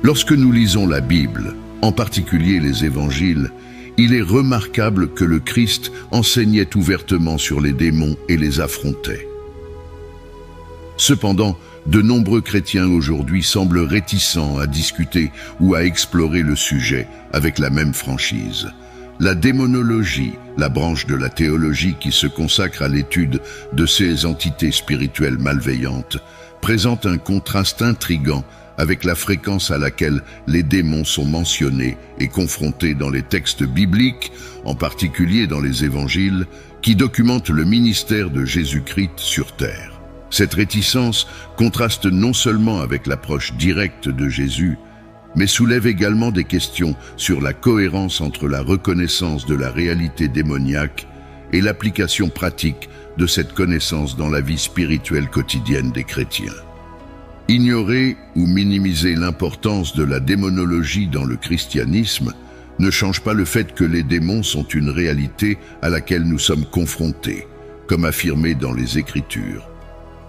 Lorsque nous lisons la Bible, en particulier les évangiles, il est remarquable que le Christ enseignait ouvertement sur les démons et les affrontait. Cependant, de nombreux chrétiens aujourd'hui semblent réticents à discuter ou à explorer le sujet avec la même franchise. La démonologie, la branche de la théologie qui se consacre à l'étude de ces entités spirituelles malveillantes, présente un contraste intrigant avec la fréquence à laquelle les démons sont mentionnés et confrontés dans les textes bibliques, en particulier dans les évangiles, qui documentent le ministère de Jésus-Christ sur terre. Cette réticence contraste non seulement avec l'approche directe de Jésus, mais soulève également des questions sur la cohérence entre la reconnaissance de la réalité démoniaque et l'application pratique de cette connaissance dans la vie spirituelle quotidienne des chrétiens. Ignorer ou minimiser l'importance de la démonologie dans le christianisme ne change pas le fait que les démons sont une réalité à laquelle nous sommes confrontés, comme affirmé dans les Écritures.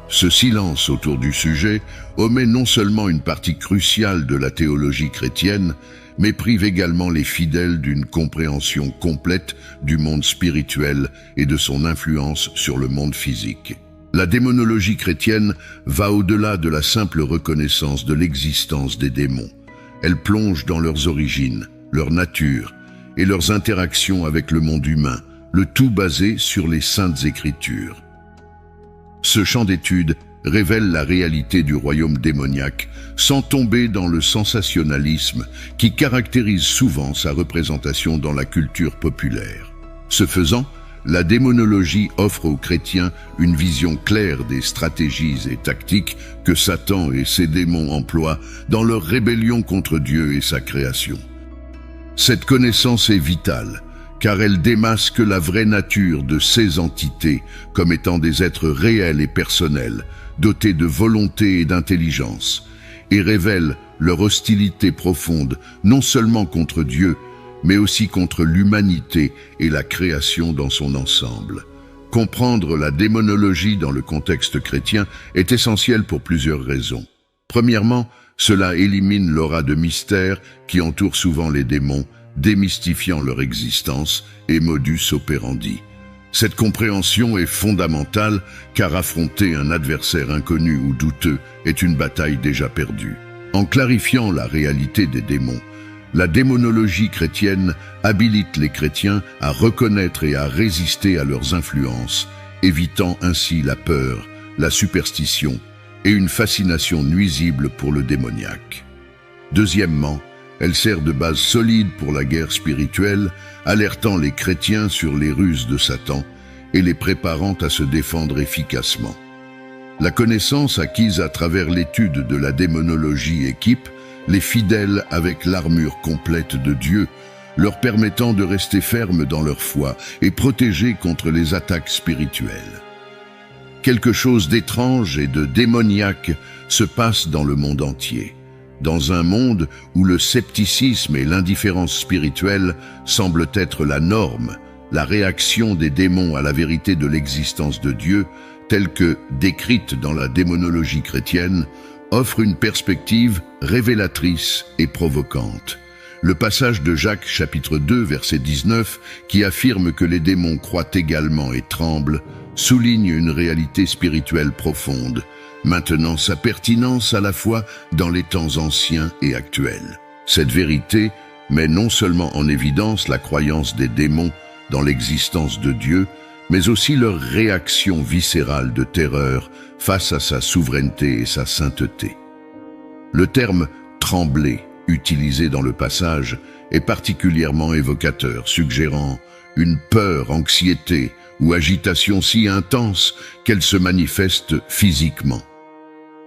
Ce silence autour du sujet omet non seulement une partie cruciale de la théologie chrétienne, mais prive également les fidèles d'une compréhension complète du monde spirituel et de son influence sur le monde physique. La démonologie chrétienne va au-delà de la simple reconnaissance de l'existence des démons. Elle plonge dans leurs origines, leur nature et leurs interactions avec le monde humain, le tout basé sur les Saintes Écritures. Ce champ d'étude révèle la réalité du royaume démoniaque sans tomber dans le sensationnalisme qui caractérise souvent sa représentation dans la culture populaire. Ce faisant, la démonologie offre aux chrétiens une vision claire des stratégies et tactiques que Satan et ses démons emploient dans leur rébellion contre Dieu et sa création. Cette connaissance est vitale, car elle démasque la vraie nature de ces entités comme étant des êtres réels et personnels, dotés de volonté et d'intelligence, et révèle leur hostilité profonde non seulement contre Dieu, mais aussi contre l'humanité et la création dans son ensemble. Comprendre la démonologie dans le contexte chrétien est essentiel pour plusieurs raisons. Premièrement, cela élimine l'aura de mystère qui entoure souvent les démons, démystifiant leur existence et modus operandi. Cette compréhension est fondamentale car affronter un adversaire inconnu ou douteux est une bataille déjà perdue. En clarifiant la réalité des démons, la démonologie chrétienne habilite les chrétiens à reconnaître et à résister à leurs influences, évitant ainsi la peur, la superstition et une fascination nuisible pour le démoniaque. Deuxièmement, elle sert de base solide pour la guerre spirituelle, alertant les chrétiens sur les ruses de Satan et les préparant à se défendre efficacement. La connaissance acquise à travers l'étude de la démonologie équipe les fidèles avec l'armure complète de Dieu, leur permettant de rester fermes dans leur foi et protégés contre les attaques spirituelles. Quelque chose d'étrange et de démoniaque se passe dans le monde entier. Dans un monde où le scepticisme et l'indifférence spirituelle semblent être la norme, la réaction des démons à la vérité de l'existence de Dieu, telle que décrite dans la démonologie chrétienne, offre une perspective révélatrice et provocante. Le passage de Jacques chapitre 2 verset 19, qui affirme que les démons croient également et tremblent, souligne une réalité spirituelle profonde, maintenant sa pertinence à la fois dans les temps anciens et actuels. Cette vérité met non seulement en évidence la croyance des démons dans l'existence de Dieu, mais aussi leur réaction viscérale de terreur face à sa souveraineté et sa sainteté. Le terme « trembler » utilisé dans le passage est particulièrement évocateur, suggérant une peur, anxiété ou agitation si intense qu'elle se manifeste physiquement.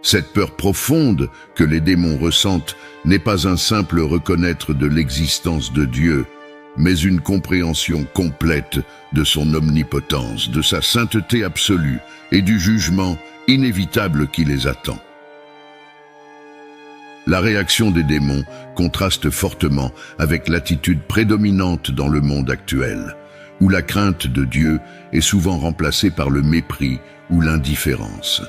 Cette peur profonde que les démons ressentent n'est pas un simple reconnaître de l'existence de Dieu, mais une compréhension complète de son omnipotence, de sa sainteté absolue et du jugement inévitable qui les attend. La réaction des démons contraste fortement avec l'attitude prédominante dans le monde actuel, où la crainte de Dieu est souvent remplacée par le mépris ou l'indifférence.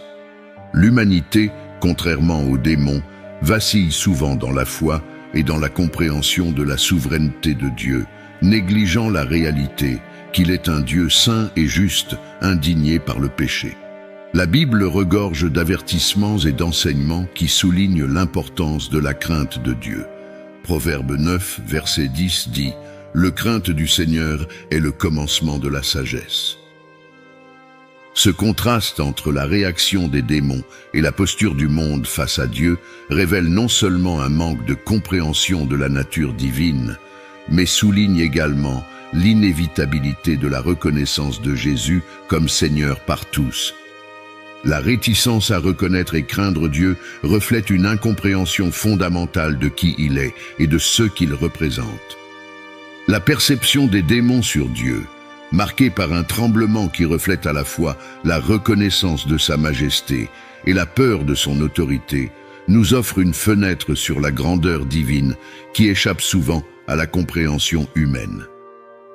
L'humanité, contrairement aux démons, vacillent souvent dans la foi et dans la compréhension de la souveraineté de Dieu, négligeant la réalité qu'il est un Dieu saint et juste, indigné par le péché. La Bible regorge d'avertissements et d'enseignements qui soulignent l'importance de la crainte de Dieu. Proverbe 9, verset 10 dit « Le crainte du Seigneur est le commencement de la sagesse ». Ce contraste entre la réaction des démons et la posture du monde face à Dieu révèle non seulement un manque de compréhension de la nature divine, mais souligne également l'inévitabilité de la reconnaissance de Jésus comme Seigneur par tous. La réticence à reconnaître et craindre Dieu reflète une incompréhension fondamentale de qui il est et de ce qu'il représente. La perception des démons sur Dieu, marquée par un tremblement qui reflète à la fois la reconnaissance de sa majesté et la peur de son autorité, nous offre une fenêtre sur la grandeur divine qui échappe souvent à la compréhension humaine.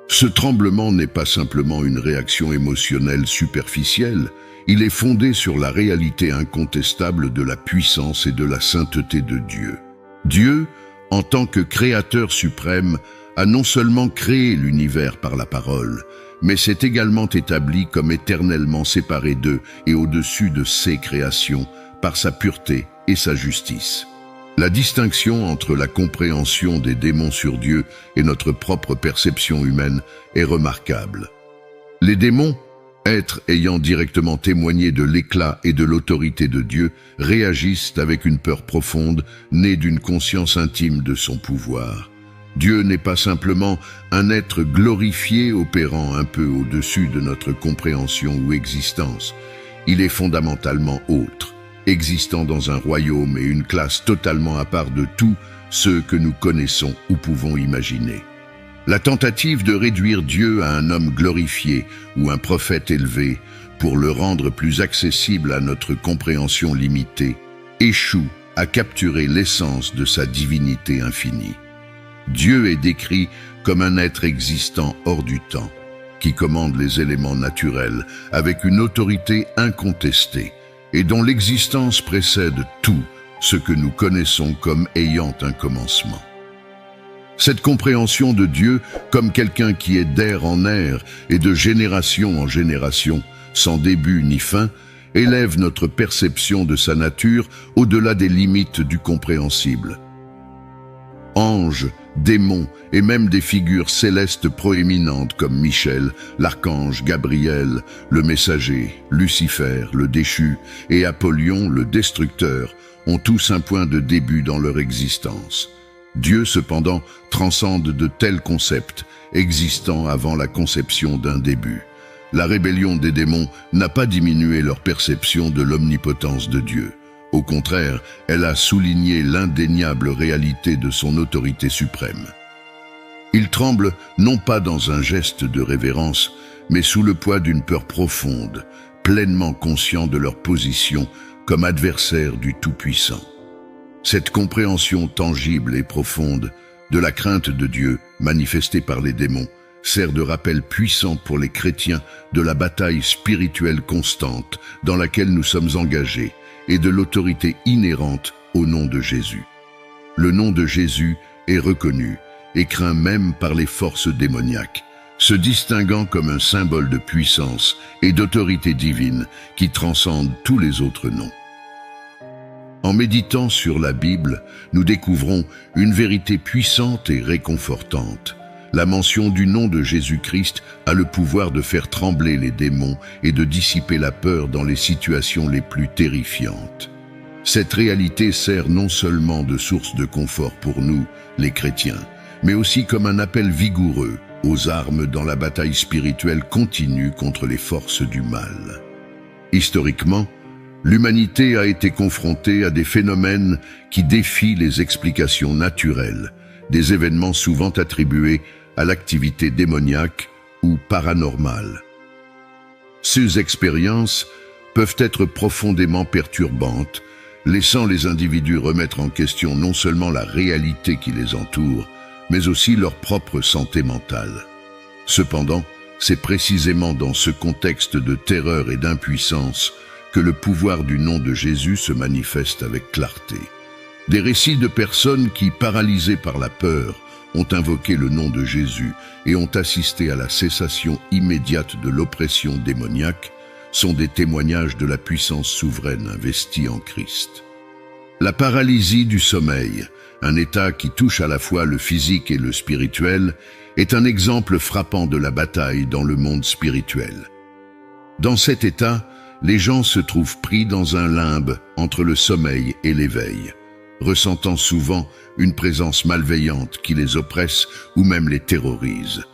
Ce tremblement n'est pas simplement une réaction émotionnelle superficielle, il est fondé sur la réalité incontestable de la puissance et de la sainteté de Dieu. Dieu, en tant que créateur suprême, a non seulement créé l'univers par la parole, mais s'est également établi comme éternellement séparé d'eux et au-dessus de ses créations par sa pureté et sa justice. La distinction entre la compréhension des démons sur Dieu et notre propre perception humaine est remarquable. Les démons, êtres ayant directement témoigné de l'éclat et de l'autorité de Dieu, réagissent avec une peur profonde, née d'une conscience intime de son pouvoir. Dieu n'est pas simplement un être glorifié opérant un peu au-dessus de notre compréhension ou existence. Il est fondamentalement autre, existant dans un royaume et une classe totalement à part de tous ceux que nous connaissons ou pouvons imaginer. La tentative de réduire Dieu à un homme glorifié ou un prophète élevé pour le rendre plus accessible à notre compréhension limitée échoue à capturer l'essence de sa divinité infinie. Dieu est décrit comme un être existant hors du temps, qui commande les éléments naturels avec une autorité incontestée et dont l'existence précède tout ce que nous connaissons comme ayant un commencement. Cette compréhension de Dieu comme quelqu'un qui est d'ère en ère et de génération en génération, sans début ni fin, élève notre perception de sa nature au-delà des limites du compréhensible. Anges, démons et même des figures célestes proéminentes comme Michel, l'archange Gabriel, le messager, Lucifer, le déchu, et Apollyon, le destructeur, ont tous un point de début dans leur existence. Dieu, cependant, transcende de tels concepts, existant avant la conception d'un début. La rébellion des démons n'a pas diminué leur perception de l'omnipotence de Dieu. Au contraire, elle a souligné l'indéniable réalité de son autorité suprême. Ils tremblent non pas dans un geste de révérence, mais sous le poids d'une peur profonde, pleinement conscients de leur position comme adversaires du Tout-Puissant. Cette compréhension tangible et profonde de la crainte de Dieu, manifestée par les démons, sert de rappel puissant pour les chrétiens de la bataille spirituelle constante dans laquelle nous sommes engagés, et de l'autorité inhérente au nom de Jésus. Le nom de Jésus est reconnu et craint même par les forces démoniaques, se distinguant comme un symbole de puissance et d'autorité divine qui transcende tous les autres noms. En méditant sur la Bible, nous découvrons une vérité puissante et réconfortante. La mention du nom de Jésus-Christ a le pouvoir de faire trembler les démons et de dissiper la peur dans les situations les plus terrifiantes. Cette réalité sert non seulement de source de confort pour nous, les chrétiens, mais aussi comme un appel vigoureux aux armes dans la bataille spirituelle continue contre les forces du mal. Historiquement, l'humanité a été confrontée à des phénomènes qui défient les explications naturelles, des événements souvent attribués à l'activité démoniaque ou paranormale. Ces expériences peuvent être profondément perturbantes, laissant les individus remettre en question non seulement la réalité qui les entoure, mais aussi leur propre santé mentale. Cependant, c'est précisément dans ce contexte de terreur et d'impuissance que le pouvoir du nom de Jésus se manifeste avec clarté. Des récits de personnes qui, paralysées par la peur, ont invoqué le nom de Jésus et ont assisté à la cessation immédiate de l'oppression démoniaque sont des témoignages de la puissance souveraine investie en Christ. La paralysie du sommeil, un état qui touche à la fois le physique et le spirituel, est un exemple frappant de la bataille dans le monde spirituel. Dans cet état, les gens se trouvent pris dans un limbe entre le sommeil et l'éveil, ressentant souvent une présence malveillante qui les oppresse ou même les terrorise.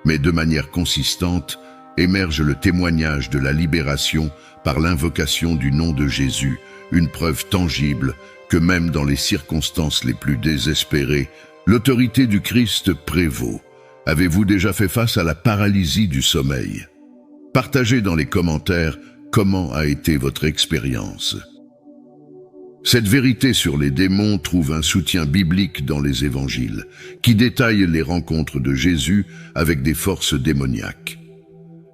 Mais de manière consistante, émerge le témoignage de la libération par l'invocation du nom de Jésus, une preuve tangible que même dans les circonstances les plus désespérées, l'autorité du Christ prévaut. Avez-vous déjà fait face à la paralysie du sommeil? Partagez dans les commentaires comment a été votre expérience. Cette vérité sur les démons trouve un soutien biblique dans les évangiles, qui détaillent les rencontres de Jésus avec des forces démoniaques.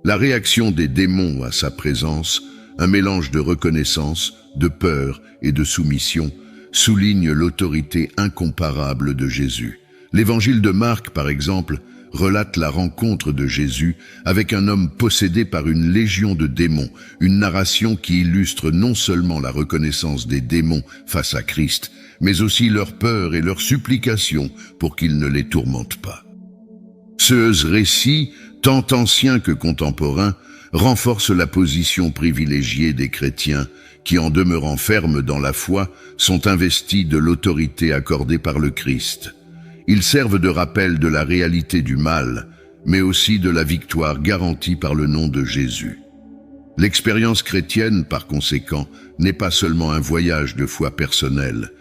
La réaction des démons à sa présence, un mélange de reconnaissance, de peur et de soumission, souligne l'autorité incomparable de Jésus. L'évangile de Marc, par exemple, relate la rencontre de Jésus avec un homme possédé par une légion de démons, une narration qui illustre non seulement la reconnaissance des démons face à Christ, mais aussi leur peur et leur supplication pour qu'il ne les tourmente pas. Ce récit, tant ancien que contemporain, renforce la position privilégiée des chrétiens qui, en demeurant fermes dans la foi, sont investis de l'autorité accordée par le Christ. Ils servent de rappel de la réalité du mal, mais aussi de la victoire garantie par le nom de Jésus. L'expérience chrétienne, par conséquent, n'est pas seulement un voyage de foi personnelle,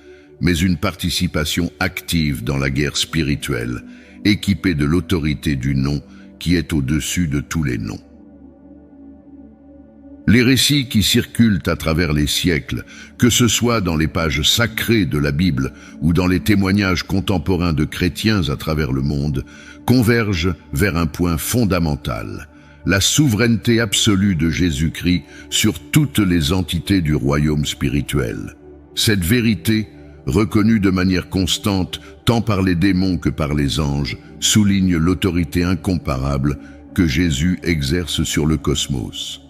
mais une participation active dans la guerre spirituelle, équipée de l'autorité du nom qui est au-dessus de tous les noms. Les récits qui circulent à travers les siècles, que ce soit dans les pages sacrées de la Bible ou dans les témoignages contemporains de chrétiens à travers le monde, convergent vers un point fondamental, la souveraineté absolue de Jésus-Christ sur toutes les entités du royaume spirituel. Cette vérité, reconnue de manière constante tant par les démons que par les anges, souligne l'autorité incomparable que Jésus exerce sur le cosmos.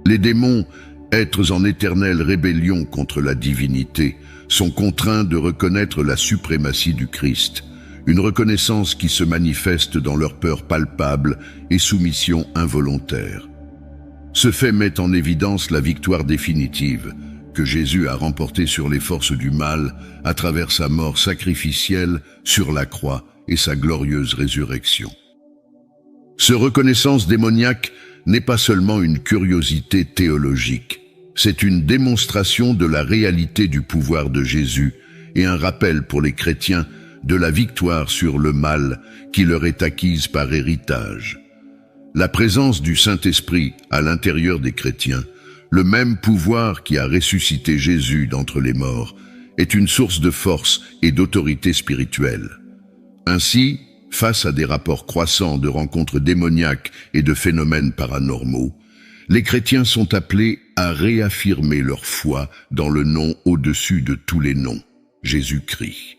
Les démons, êtres en éternelle rébellion contre la divinité, sont contraints de reconnaître la suprématie du Christ, une reconnaissance qui se manifeste dans leur peur palpable et soumission involontaire. Ce fait met en évidence la victoire définitive que Jésus a remportée sur les forces du mal à travers sa mort sacrificielle sur la croix et sa glorieuse résurrection. Ce reconnaissance démoniaque n'est pas seulement une curiosité théologique, c'est une démonstration de la réalité du pouvoir de Jésus et un rappel pour les chrétiens de la victoire sur le mal qui leur est acquise par héritage. La présence du Saint-Esprit à l'intérieur des chrétiens, le même pouvoir qui a ressuscité Jésus d'entre les morts, est une source de force et d'autorité spirituelle. Ainsi, face à des rapports croissants de rencontres démoniaques et de phénomènes paranormaux, les chrétiens sont appelés à réaffirmer leur foi dans le nom au-dessus de tous les noms, Jésus-Christ.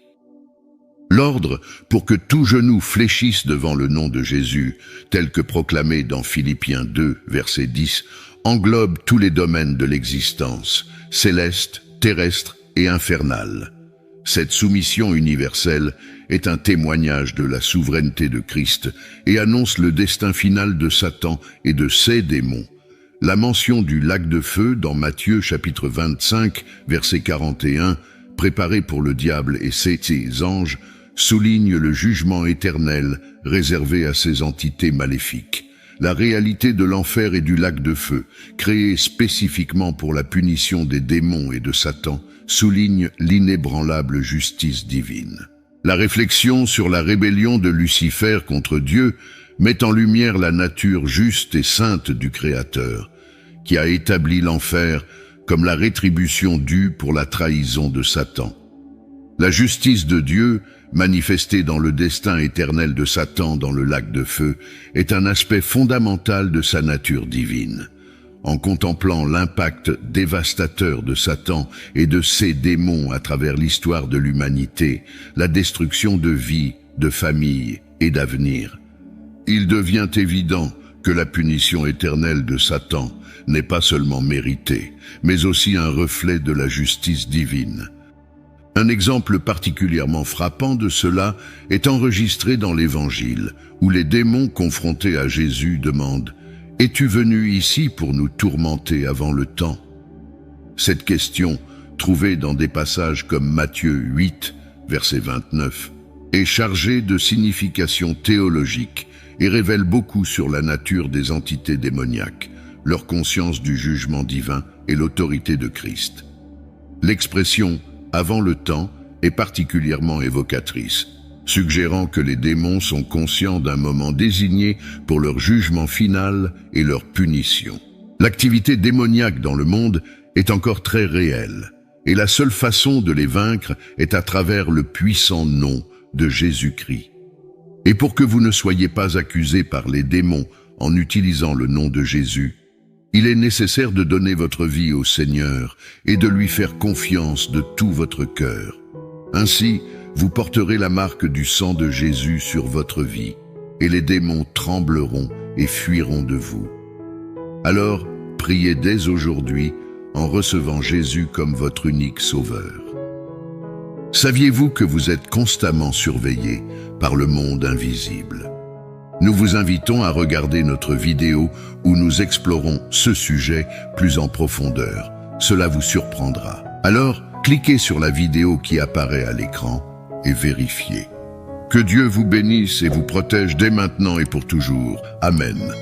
L'ordre pour que tout genou fléchisse devant le nom de Jésus, tel que proclamé dans Philippiens 2, verset 10, englobe tous les domaines de l'existence, céleste, terrestre et infernale. Cette soumission universelle est un témoignage de la souveraineté de Christ et annonce le destin final de Satan et de ses démons. La mention du lac de feu dans Matthieu chapitre 25, verset 41, préparé pour le diable et ses anges, souligne le jugement éternel réservé à ces entités maléfiques. La réalité de l'enfer et du lac de feu, créé spécifiquement pour la punition des démons et de Satan, souligne l'inébranlable justice divine. La réflexion sur la rébellion de Lucifer contre Dieu met en lumière la nature juste et sainte du Créateur, qui a établi l'enfer comme la rétribution due pour la trahison de Satan. La justice de Dieu, manifestée dans le destin éternel de Satan dans le lac de feu, est un aspect fondamental de sa nature divine. en contemplant l'impact dévastateur de Satan et de ses démons à travers l'histoire de l'humanité, la destruction de vie, de famille et d'avenir. Il devient évident que la punition éternelle de Satan n'est pas seulement méritée, mais aussi un reflet de la justice divine. Un exemple particulièrement frappant de cela est enregistré dans l'Évangile, où les démons confrontés à Jésus demandent « Es-tu venu ici pour nous tourmenter avant le temps ?» Cette question, trouvée dans des passages comme Matthieu 8, verset 29, est chargée de signification théologique et révèle beaucoup sur la nature des entités démoniaques, leur conscience du jugement divin et l'autorité de Christ. L'expression « avant le temps » est particulièrement évocatrice, suggérant que les démons sont conscients d'un moment désigné pour leur jugement final et leur punition. L'activité démoniaque dans le monde est encore très réelle, et la seule façon de les vaincre est à travers le puissant nom de Jésus-Christ. Et pour que vous ne soyez pas accusés par les démons en utilisant le nom de Jésus, il est nécessaire de donner votre vie au Seigneur et de lui faire confiance de tout votre cœur. Ainsi, vous porterez la marque du sang de Jésus sur votre vie, et les démons trembleront et fuiront de vous. Alors, priez dès aujourd'hui en recevant Jésus comme votre unique sauveur. Saviez-vous que vous êtes constamment surveillés par le monde invisible? Nous vous invitons à regarder notre vidéo où nous explorons ce sujet plus en profondeur. Cela vous surprendra. Alors, cliquez sur la vidéo qui apparaît à l'écran et vérifiez. Que Dieu vous bénisse et vous protège dès maintenant et pour toujours. Amen.